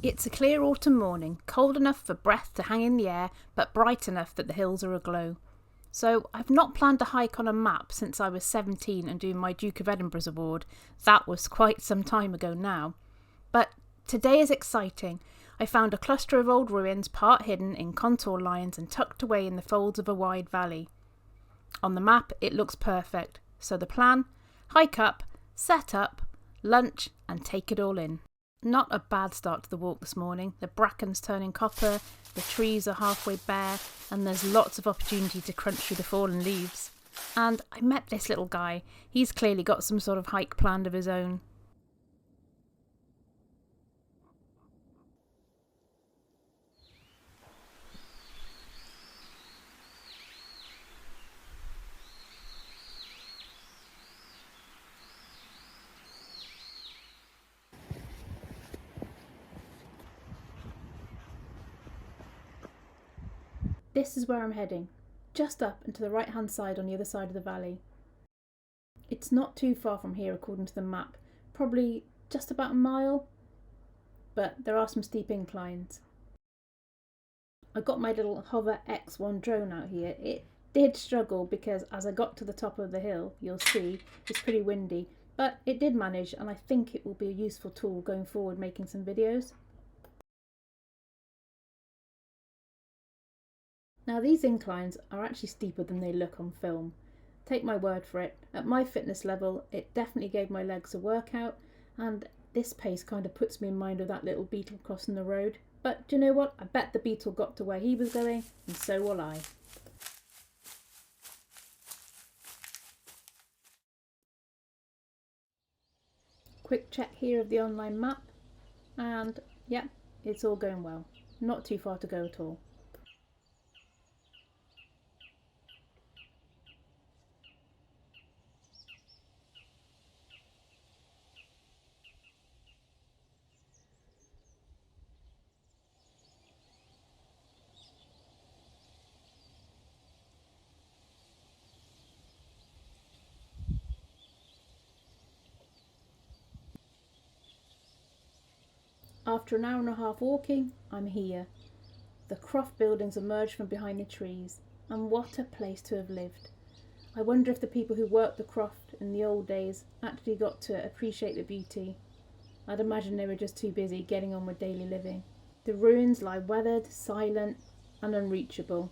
It's a clear autumn morning, cold enough for breath to hang in the air, but bright enough that the hills are aglow. So I've not planned a hike on a map since I was 17 and doing my Duke of Edinburgh's award. That was quite some time ago now. But today is exciting. I found a cluster of old ruins, part hidden in contour lines and tucked away in the folds of a wide valley. On the map it looks perfect, so the plan: hike up, set up, lunch and take it all in. Not a bad start to the walk this morning. The bracken's turning copper, the trees are halfway bare, and there's lots of opportunity to crunch through the fallen leaves. And I met this little guy. He's clearly got some sort of hike planned of his own. This is where I'm heading, just up and to the right hand side on the other side of the valley. It's not too far from here according to the map, probably just about a mile, but there are some steep inclines. I got my little Hover X1 drone out here. It did struggle because as I got to the top of the hill, you'll see it's pretty windy, but it did manage, and I think it will be a useful tool going forward making some videos. Now these inclines are actually steeper than they look on film. Take my word for it, at my fitness level it definitely gave my legs a workout, and this pace kind of puts me in mind of that little beetle crossing the road. But do you know what? I bet the beetle got to where he was going, and so will I. Quick check here of the online map, and yep, it's all going well. Not too far to go at all. After an hour and a half walking, I'm here. The croft buildings emerge from behind the trees, and what a place to have lived. I wonder if the people who worked the croft in the old days actually got to appreciate the beauty. I'd imagine they were just too busy getting on with daily living. The ruins lie weathered, silent and unreachable.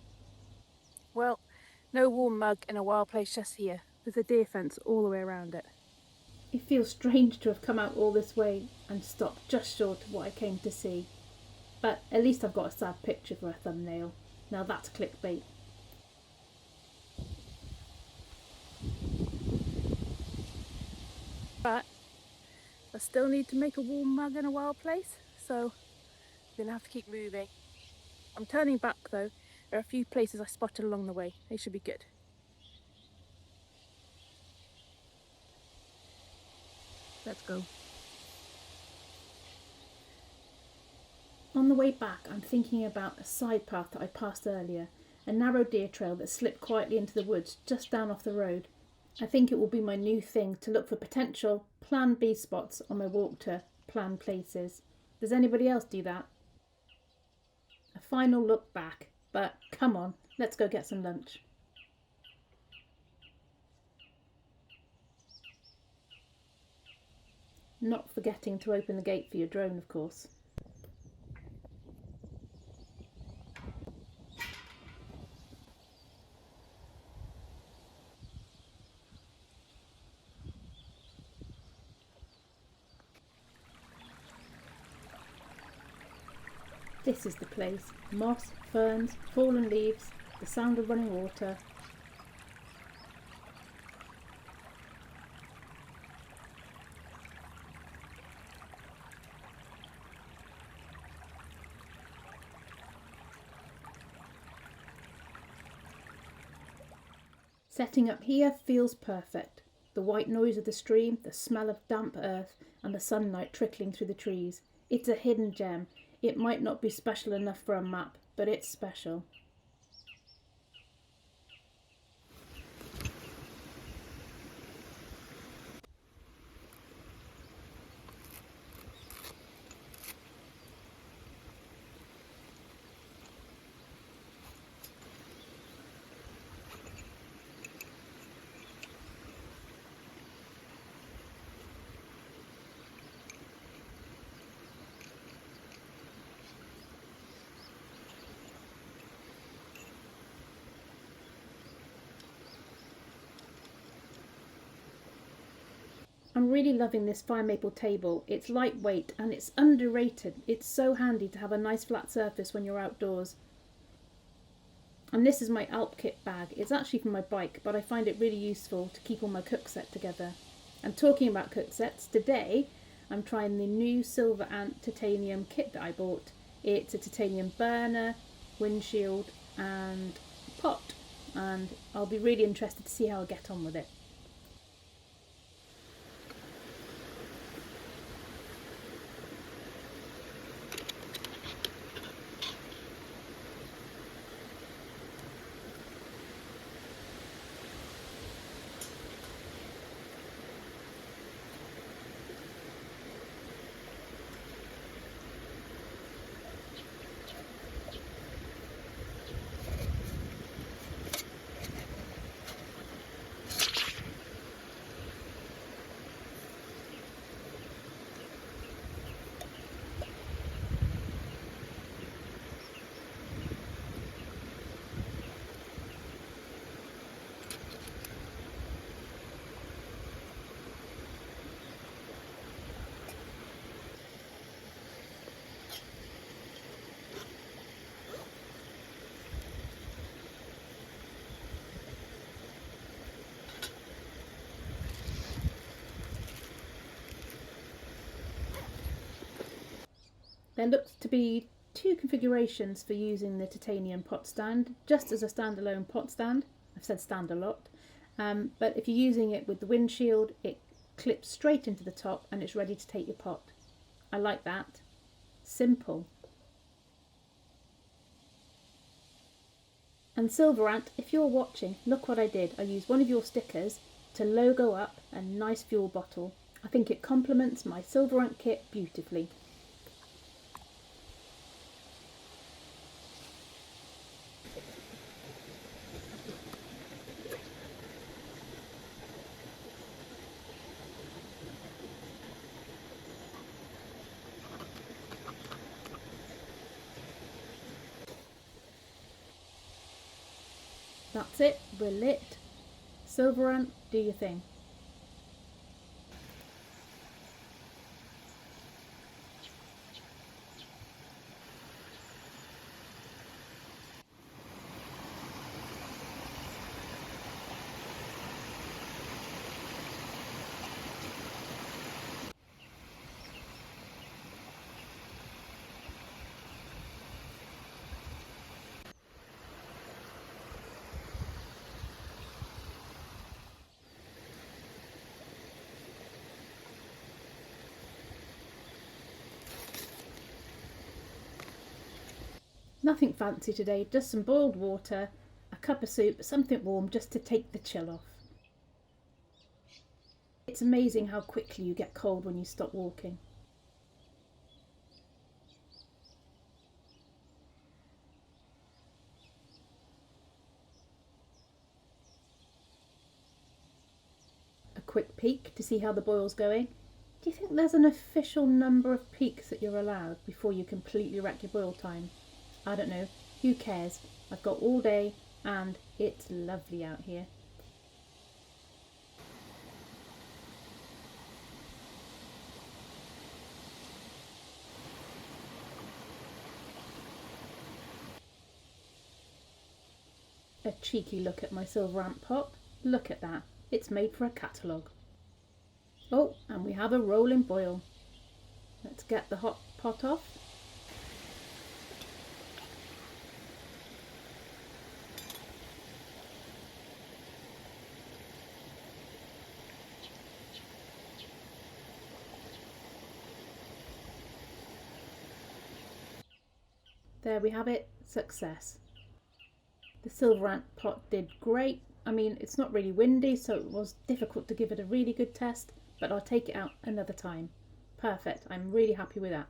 Well, no warm mug in a wild place just here. There's a deer fence all the way around it. It feels strange to have come out all this way and stopped just short of what I came to see. But at least I've got a sad picture for a thumbnail. Now that's clickbait. But I still need to make a warm mug in a wild place, so I'm going to have to keep moving. I'm turning back though. There are a few places I spotted along the way. They should be good. Let's go. On the way back, I'm thinking about a side path that I passed earlier, a narrow deer trail that slipped quietly into the woods just down off the road. I think it will be my new thing to look for potential Plan B spots on my walk to planned places. Does anybody else do that? A final look back, but come on, let's go get some lunch. Not forgetting to open the gate for your drone, of course. This is the place. Moss, ferns, fallen leaves, the sound of running water. Setting up here feels perfect. The white noise of the stream, the smell of damp earth, and the sunlight trickling through the trees. It's a hidden gem. It might not be special enough for a map, but it's special. I'm really loving this fire maple table. It's lightweight and it's underrated. It's so handy to have a nice flat surface when you're outdoors. And this is my Alp kit bag. It's actually for my bike, but I find it really useful to keep all my cook set together. And talking about cook sets, today I'm trying the new SilverAnt titanium kit that I bought. It's a titanium burner, windshield and pot, and I'll be really interested to see how I get on with it. There looks to be two configurations for using the titanium pot stand, just as a standalone pot stand. I've said stand a lot, but if you're using it with the windshield, it clips straight into the top and it's ready to take your pot. I like that. Simple. And SilverAnt, if you're watching, look what I did. I used one of your stickers to logo up a nice fuel bottle. I think it complements my SilverAnt kit beautifully. That's it, we're lit. SilverAnt, do your thing. Nothing fancy today, just some boiled water, a cup of soup, something warm just to take the chill off. It's amazing how quickly you get cold when you stop walking. A quick peek to see how the boil's going. Do you think there's an official number of peeks that you're allowed before you completely wreck your boil time? I don't know, who cares? I've got all day and it's lovely out here. A cheeky look at my SilverAnt pot. Look at that, it's made for a catalogue. Oh, and we have a rolling boil. Let's get the hot pot off. There we have it, success. The SilverAnt pot did great. I mean, it's not really windy, so it was difficult to give it a really good test, but I'll take it out another time. Perfect, I'm really happy with that.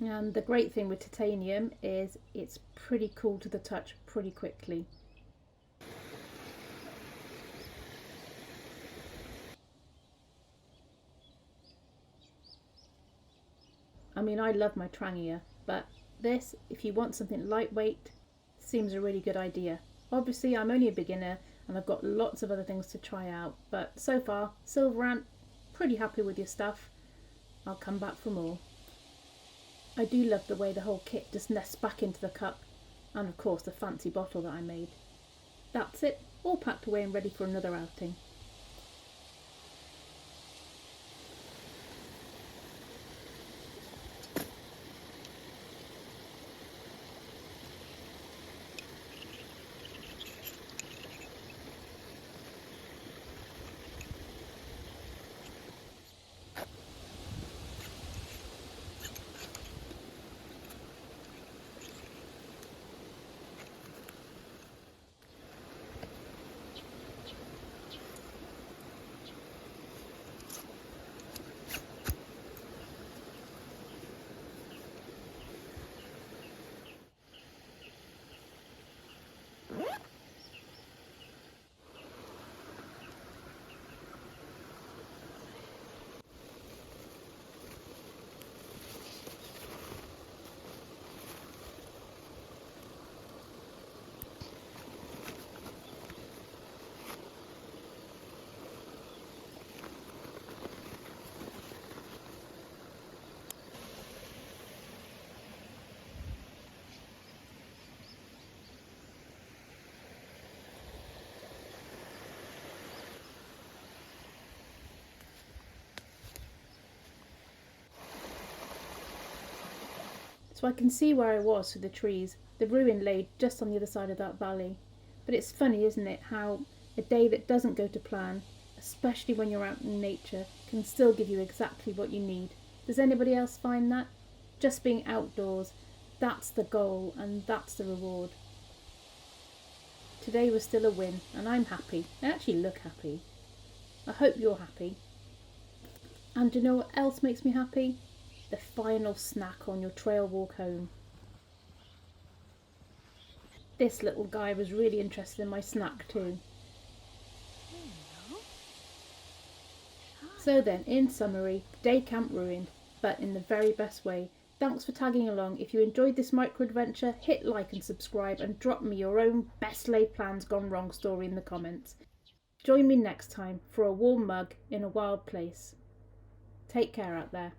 And the great thing with titanium is it's pretty cool to the touch pretty quickly. I mean, I love my trangia, but this, if you want something lightweight, seems a really good idea. Obviously, I'm only a beginner and I've got lots of other things to try out, but so far, SilverAnt, pretty happy with your stuff. I'll come back for more. I do love the way the whole kit just nests back into the cup, and of course the fancy bottle that I made. That's it, all packed away and ready for another outing. So I can see where I was through the trees. The ruin lay just on the other side of that valley. But it's funny, isn't it, how a day that doesn't go to plan, especially when you're out in nature, can still give you exactly what you need. Does anybody else find that? Just being outdoors, that's the goal and that's the reward. Today was still a win and I'm happy. I actually look happy. I hope you're happy. And do you know what else makes me happy? The final snack on your trail walk home. This little guy was really interested in my snack too. So then, in summary, day camp ruined, but in the very best way. Thanks for tagging along. If you enjoyed this micro adventure, hit like and subscribe and drop me your own best laid plans gone wrong story in the comments. Join me next time for a warm mug in a wild place. Take care out there.